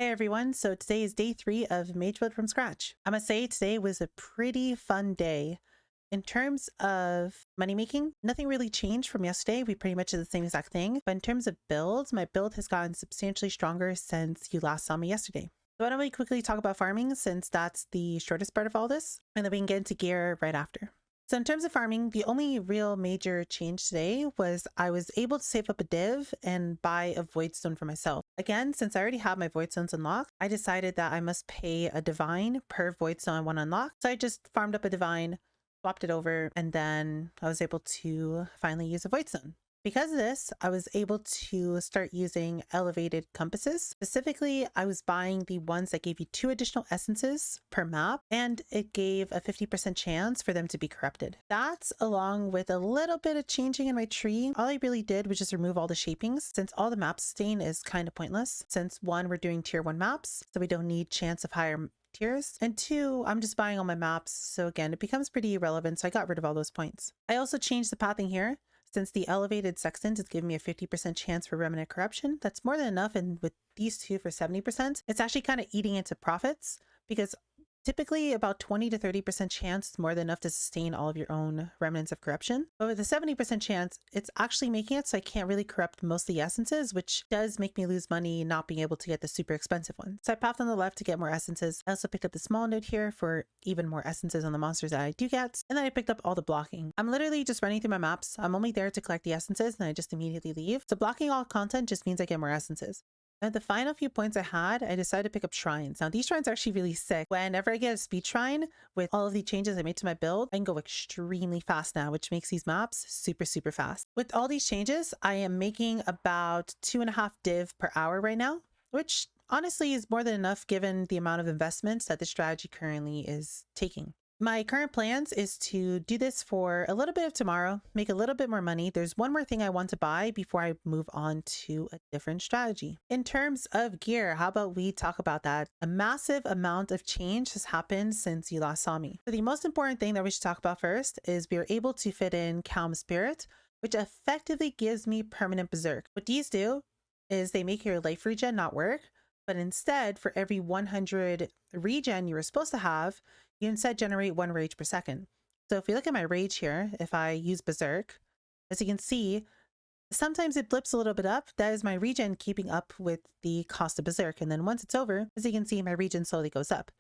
Hey everyone, so today is day 3 of Mageblood from scratch. I must say today was a pretty fun day. In terms of money making, nothing really changed from yesterday. We pretty much did the same exact thing. But in terms of builds, my build has gotten substantially stronger since you last saw me yesterday. So why don't we quickly talk about farming, since that's the shortest part of all this, and then we can get into gear right after. So in terms of farming, the only real major change today was I was able to save up a div and buy a void stone for myself. Again, since I already have my void stones unlocked, I decided that I must pay a divine per void stone I want to unlock. So I just farmed up a divine, swapped it over, and then I was able to finally use a void stone. Because of this, I was able to start using elevated compasses. Specifically, I was buying the ones that gave you 2 additional essences per map, and it gave a 50% chance for them to be corrupted. That's along with a little bit of changing in my tree. All I really did was just remove all the shapings, since all the map sustain is kind of pointless. Since 1, we're doing tier 1 maps, so we don't need chance of higher tiers, and 2, I'm just buying all my maps, so again, it becomes pretty irrelevant, so I got rid of all those points. I also changed the pathing here. Since the elevated sextant is giving me a 50% chance for remnant corruption, that's more than enough, and with these 2 for 70%, it's actually kind of eating into profits, because typically about 20 to 30% chance is more than enough to sustain all of your own remnants of corruption. But with a 70% chance, it's actually making it so I can't really corrupt most of the essences, which does make me lose money not being able to get the super expensive one. So I pathed on the left to get more essences. I also picked up the small node here for even more essences on the monsters that I do get. And then I picked up all the blocking. I'm literally just running through my maps. I'm only there to collect the essences and I just immediately leave. So blocking all content just means I get more essences. At the final few points I had, I decided to pick up shrines. Now these shrines are actually really sick. Whenever I get a speed shrine with all of the changes I made to my build, I can go extremely fast now, which makes these maps super fast. With all these changes, I am making about 2.5 div per hour right now, which honestly is more than enough given the amount of investments that the strategy currently is taking. My current plans is to do this for a little bit of tomorrow, make a little bit more money. There's one more thing I want to buy before I move on to a different strategy. In terms of gear, how about we talk about that? A massive amount of change has happened since you last saw me. So the most important thing that we should talk about first is we are able to fit in Calm Spirit, which effectively gives me permanent berserk. What these do is they make your life regen not work, but instead for every 100 regen you were supposed to have, you instead generate 1 rage per second. So if we look at my rage here, if I use berserk, as you can see, sometimes it blips a little bit up. That is my regen keeping up with the cost of berserk. And then once it's over, as you can see, my regen slowly goes up.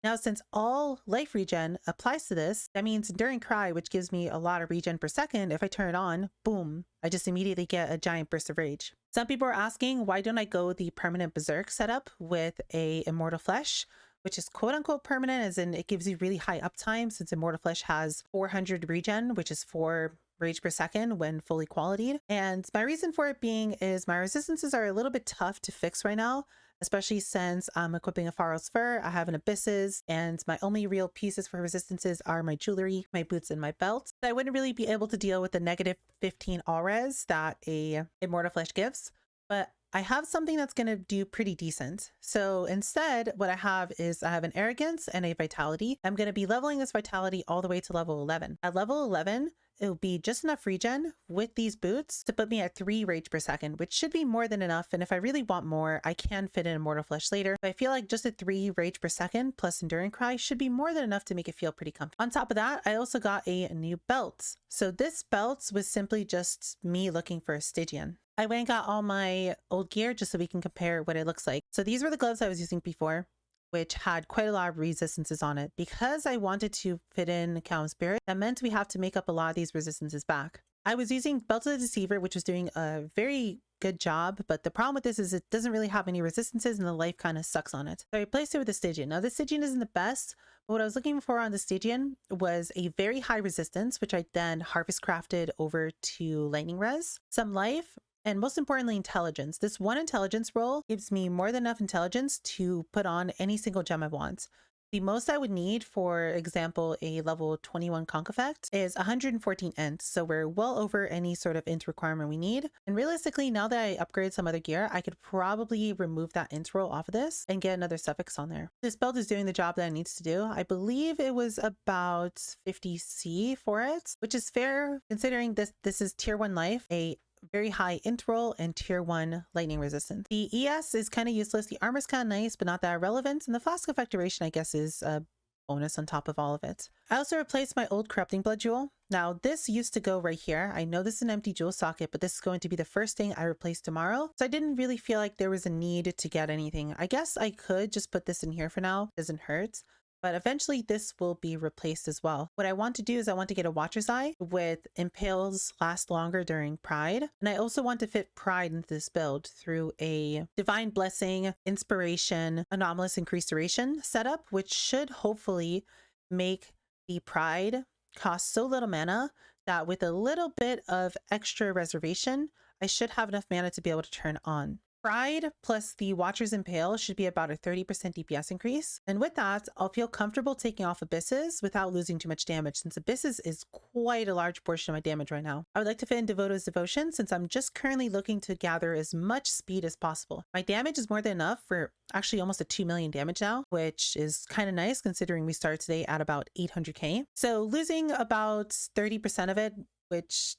Now, since all life regen applies to this, that means Enduring Cry, which gives me a lot of regen per second, if I turn it on, boom, I just immediately get a giant burst of rage. Some people are asking, why don't I go the permanent berserk setup with a Immortal Flesh, which is quote unquote permanent, as in it gives you really high uptime, since Immortal Flesh has 400 regen, which is 4 rage per second when fully qualityed. And my reason for it being is my resistances are a little bit tough to fix right now, especially since I'm equipping a Pharaoh's Fur, I have an Abysses, and my only real pieces for resistances are my jewelry, my boots, and my belt. So I wouldn't really be able to deal with the negative 15 all res that a Immortal Flesh gives, but I have something that's going to do pretty decent. So instead, what I have is I have an Arrogance and a Vitality. I'm going to be leveling this Vitality all the way to level 11. At level 11, it will be just enough regen with these boots to put me at 3 rage per second, which should be more than enough. And if I really want more, I can fit in Immortal Flesh later. But I feel like just a 3 rage per second plus Enduring Cry should be more than enough to make it feel pretty comfy. On top of that, I also got a new belt. So this belt was simply just me looking for a Stygian. I went and got all my old gear just so we can compare what it looks like. So these were the gloves I was using before, which had quite a lot of resistances on it. Because I wanted to fit in Calm Spirit, that meant we have to make up a lot of these resistances back. I was using Belt of the Deceiver, which was doing a very good job, but the problem with this is it doesn't really have any resistances and the life kind of sucks on it. So I replaced it with a Stygian. Now the Stygian isn't the best, but what I was looking for on the Stygian was a very high resistance, which I then harvest crafted over to lightning res, some life, and most importantly, intelligence. This 1 intelligence roll gives me more than enough intelligence to put on any single gem I want. The most I would need, for example, a level 21 conch effect is 114 int. So we're well over any sort of int requirement we need. And realistically, now that I upgrade some other gear, I could probably remove that int roll off of this and get another suffix on there. This belt is doing the job that it needs to do. I believe it was about 50C for it, which is fair considering this is tier 1 life, a very high int roll and tier 1 lightning resistance. The ES is kind of useless. The armor's kind of nice, but not that relevant. And the flask effect duration, I guess, is a bonus on top of all of it. I also replaced my old corrupting blood jewel. Now this used to go right here. I know this is an empty jewel socket, but this is going to be the first thing I replace tomorrow. So I didn't really feel like there was a need to get anything. I guess I could just put this in here for now. It doesn't hurt. But eventually this will be replaced as well. What I want to do is I want to get a Watcher's Eye with Impales last longer during Pride. And I also want to fit Pride into this build through a Divine Blessing, Inspiration, Anomalous Increased Duration setup, which should hopefully make the Pride cost so little mana that with a little bit of extra reservation, I should have enough mana to be able to turn on. Pride plus the Watcher's Impale should be about a 30% DPS increase. And with that, I'll feel comfortable taking off Abysses without losing too much damage, since Abysses is quite a large portion of my damage right now. I would like to fit in Devoto's Devotion since I'm just currently looking to gather as much speed as possible. My damage is more than enough for actually almost a 2 million damage now, which is kind of nice considering we started today at about 800k. So losing about 30% of it, which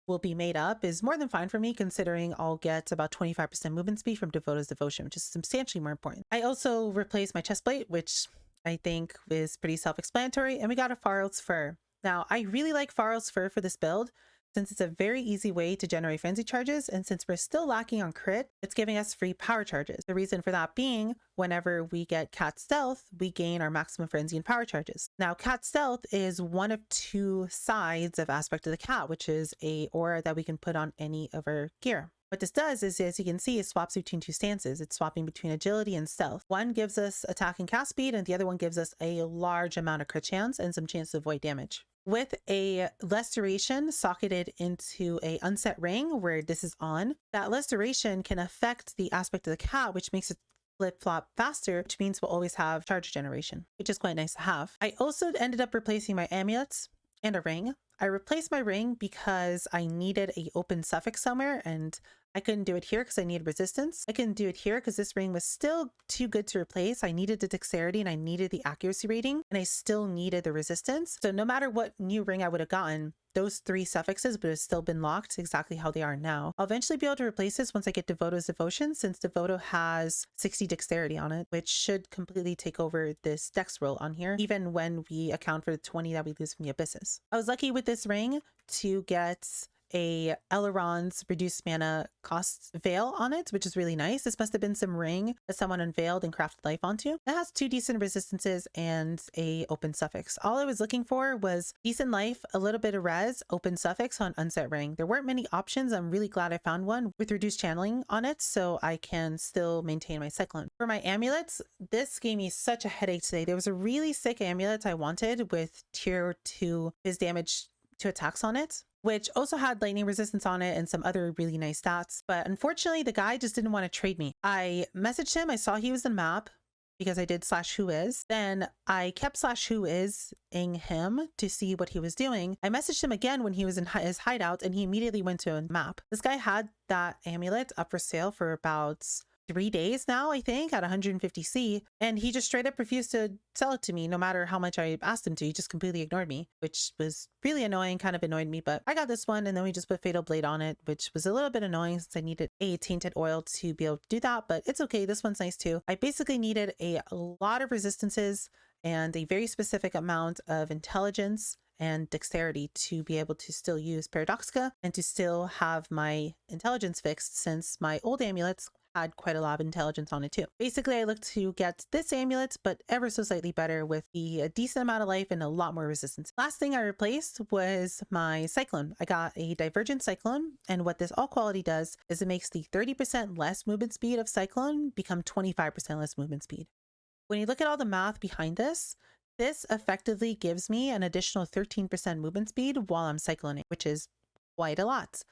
will be made up, is more than fine for me considering I'll get about 25% movement speed from Devoto's Devotion, which is substantially more important. I also replaced my chest plate, which I think is pretty self-explanatory, and we got a Farrell's Fur. Now, I really like Farrell's Fur for this build since it's a very easy way to generate frenzy charges, and since we're still lacking on crit, it's giving us free power charges. The reason for that being, whenever we get Cat Stealth, we gain our maximum frenzy and power charges. Now, Cat Stealth is one of 2 sides of Aspect of the Cat, which is a aura that we can put on any of our gear. What this does is, as you can see, it swaps between 2 stances. It's swapping between agility and stealth. One gives us attack and cast speed, and the other one gives us a large amount of crit chance and some chance to avoid damage. With a less duration socketed into a unset ring where this is on, that less duration can affect the Aspect of the Cat, which makes it flip-flop faster, which means we'll always have charge generation, which is quite nice to have. I also ended up replacing my amulets and a ring. I replaced my ring because I needed a open suffix somewhere, and I couldn't do it here because I needed resistance. I couldn't do it here because this ring was still too good to replace. I needed the dexterity and I needed the accuracy rating, and I still needed the resistance. So no matter what new ring I would have gotten, those 3 suffixes would have still been locked exactly how they are now. I'll eventually be able to replace this once I get Devoto's Devotion, since Devoto has 60 dexterity on it, which should completely take over this dex roll on here, even when we account for the 20 that we lose from the Abysses. I was lucky with this ring to get a Elrond's reduced mana cost veil on it, which is really nice. This must have been some ring that someone unveiled and crafted life onto. It has 2 decent resistances and a open suffix. All I was looking for was decent life, a little bit of res, open suffix on unset ring. There weren't many options. I'm really glad I found one with reduced channeling on it so I can still maintain my cyclone. For my amulets, this gave me such a headache today. There was a really sick amulet I wanted with tier 2 his damage to attacks on it, which also had lightning resistance on it and some other really nice stats. But unfortunately, the guy just didn't want to trade me. I messaged him. I saw he was in the map because I did /whois. Then I kept /whois-ing him to see what he was doing. I messaged him again when he was in his hideout, and he immediately went to a map. This guy had that amulet up for sale for about 3 days now, I think, at 150C, and he just straight up refused to sell it to me no matter how much I asked him to. He just completely ignored me, which was really annoying, kind of annoyed me. But I got this one, and then we just put Fatal Blade on it, which was a little bit annoying since I needed a tainted oil to be able to do that, but it's okay. This one's nice too. I basically needed a lot of resistances and a very specific amount of intelligence and dexterity to be able to still use Paradoxica and to still have my intelligence fixed, since my old amulets had quite a lot of intelligence on it too. Basically, I looked to get this amulet, but ever so slightly better with a decent amount of life and a lot more resistance. Last thing I replaced was my Cyclone. I got a Divergent Cyclone, and what this all quality does is it makes the 30% less movement speed of Cyclone become 25% less movement speed. When you look at all the math behind this, this effectively gives me an additional 13% movement speed while I'm cycloning, which is quite a lot.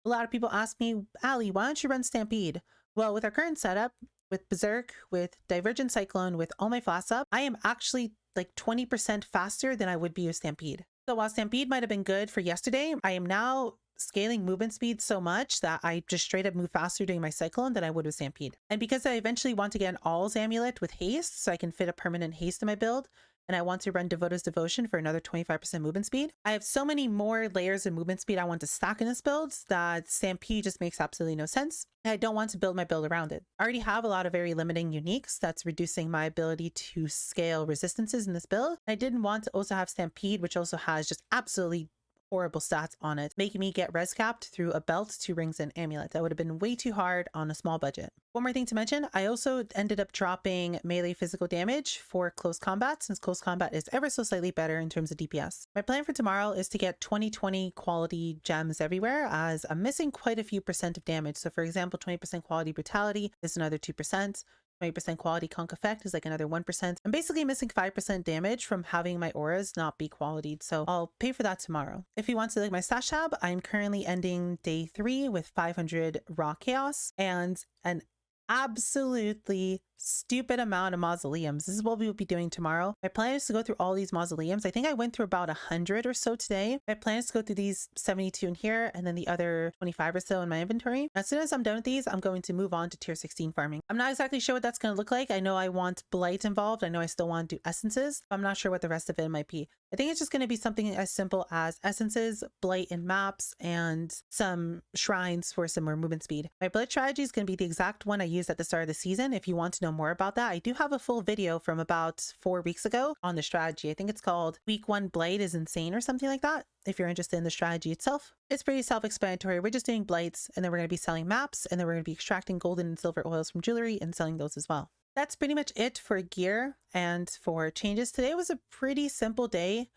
A lot of people ask me, Allie, why don't you run Stampede? Well, with our current setup, with Berserk, with Divergent Cyclone, with all my flasks up, I am actually like 20% faster than I would be with Stampede. So while Stampede might have been good for yesterday, I am now scaling movement speed so much that I just straight up move faster doing my Cyclone than I would with Stampede. And because I eventually want to get an All's amulet with haste so I can fit a permanent haste in my build, and I want to run Devoto's Devotion for another 25% movement speed. I have so many more layers of movement speed I want to stack in this build that Stampede just makes absolutely no sense. And I don't want to build my build around it. I already have a lot of very limiting uniques that's reducing my ability to scale resistances in this build. I didn't want to also have Stampede, which also has just absolutely horrible stats on it, making me get res capped through a belt, 2 rings, and amulet. That would have been way too hard on a small budget. One more thing to mention, I also ended up dropping melee physical damage for close combat, since close combat is ever so slightly better in terms of DPS. My plan for tomorrow is to get 20/20 quality gems everywhere, as I'm missing quite a few percent of damage. So for example, 20% quality brutality is another 2%. 20% quality conk effect is like another 1%. I'm basically missing 5% damage from having my auras not be qualityed, so I'll pay for that tomorrow. If you want to look at my stash tab, I'm currently ending day 3 with 500 raw chaos and an absolutely stupid amount of mausoleums. This is what we will be doing tomorrow. My plan is to go through all these mausoleums. I think I went through about 100 or so today. My plan is to go through these 72 in here and then the other 25 or so in my inventory. As soon as I'm done with these, I'm going to move on to tier 16 farming. I'm not exactly sure what that's going to look like. I know I want blight involved. I know I still want to do essences. I'm not sure what the rest of it might be. I think it's just going to be something as simple as essences, blight in maps, and some shrines for some more movement speed. My blight strategy is going to be the exact one I used at the start of the season. If you want to know more about that, I do have a full video from about 4 weeks ago on the strategy. I think it's called Week 1 Blight is Insane or something like that. If you're interested in the strategy itself, it's pretty self-explanatory. We're just doing blights, and then we're going to be selling maps, and then we're going to be extracting golden and silver oils from jewelry and selling those as well. That's pretty much it for gear and for changes. Today was a pretty simple day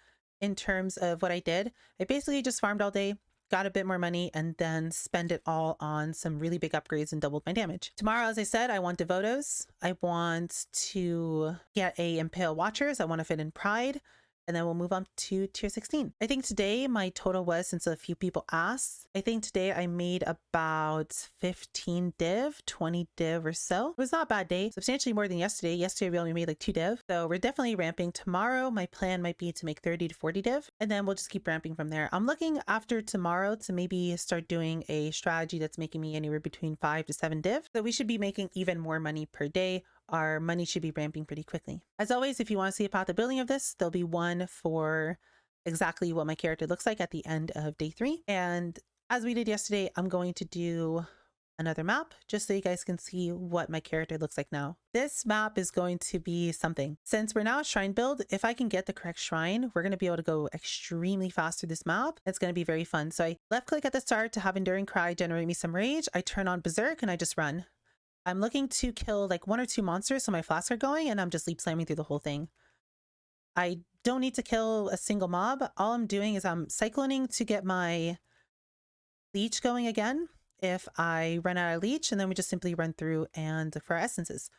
in terms of what I did. I basically just farmed all day, got a bit more money, and then spend it all on some really big upgrades and doubled my damage. Tomorrow, as I said, I want Devotos. I want to get a Impale Watchers. I want to fit in Pride. And then we'll move on to tier 16. I think today my total was, since a few people asked, I think today I made about 15 div, 20 div or so. It was not a bad day, substantially more than yesterday. Yesterday we only made like 2 div. So we're definitely ramping. Tomorrow my plan might be to make 30 to 40 div, and then we'll just keep ramping from there. I'm looking after tomorrow to maybe start doing a strategy that's making me anywhere between 5 to 7 div. So we should be making even more money per day. Our money should be ramping pretty quickly. As always, if you want to see a path of building of this, there'll be one for exactly what my character looks like at the end of day 3. And as we did yesterday, I'm going to do another map just so you guys can see what my character looks like now. This map is going to be something. Since we're now a shrine build, if I can get the correct shrine, we're going to be able to go extremely fast through this map. It's going to be very fun. So I left click at the start to have Enduring Cry generate me some rage. I turn on Berserk and I just run. I'm looking to kill like 1 or 2 monsters so my flasks are going, and I'm just leap slamming through the whole thing. I don't need to kill a single mob. All I'm doing is I'm cycloning to get my leech going again if I run out of leech, and then we just simply run through and look for our essences.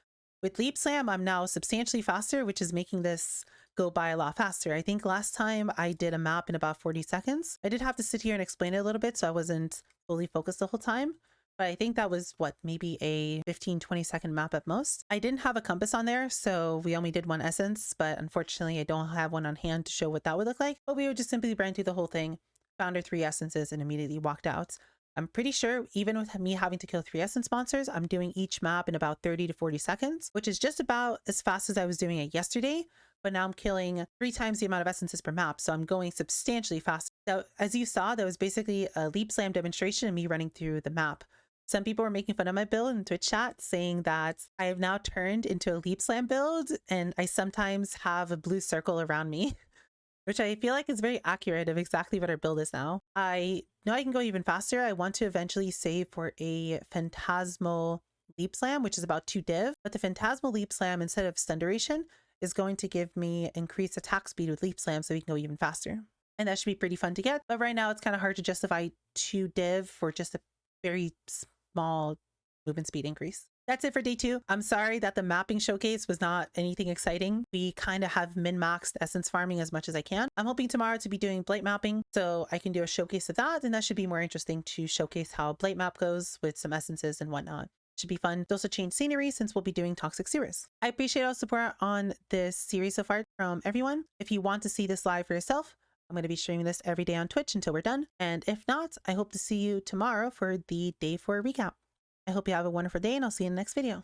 With leap slam, I'm now substantially faster, which is making this go by a lot faster. I think last time I did a map in about 40 seconds. I did have to sit here and explain it a little bit, so I wasn't fully focused the whole time. But I think that was what, maybe a 15-20 second map at most. I didn't have a compass on there, so we only did 1 essence, but unfortunately I don't have one on hand to show what that would look like. But we would just simply ran through the whole thing, found our 3 essences, and immediately walked out. I'm pretty sure even with me having to kill 3 essence monsters, I'm doing each map in about 30 to 40 seconds, which is just about as fast as I was doing it yesterday. But now I'm killing 3 times the amount of essences per map, so I'm going substantially faster. So as you saw, that was basically a leap slam demonstration of me running through the map. Some people were making fun of my build in Twitch chat, saying that I have now turned into a leap slam build and I sometimes have a blue circle around me, which I feel like is very accurate of exactly what our build is now. I know I can go even faster. I want to eventually save for a phantasmal leap slam, which is about 2 div, but the phantasmal leap slam, instead of stun duration, is going to give me increased attack speed with leap slam so we can go even faster. And that should be pretty fun to get. But right now it's kind of hard to justify 2 div for just a very small movement speed increase. That's it for day 2. I'm sorry that the mapping showcase was not anything exciting. We kind of have min-maxed essence farming as much as I can. I'm hoping tomorrow to be doing blight mapping so I can do a showcase of that, and that should be more interesting to showcase how blight map goes with some essences and whatnot. Should be fun. It also change scenery since we'll be doing Toxic Series. I appreciate all the support on this series so far from everyone. If you want to see this live for yourself, I'm going to be streaming this every day on Twitch until we're done. And if not, I hope to see you tomorrow for the day 4 recap. I hope you have a wonderful day, and I'll see you in the next video.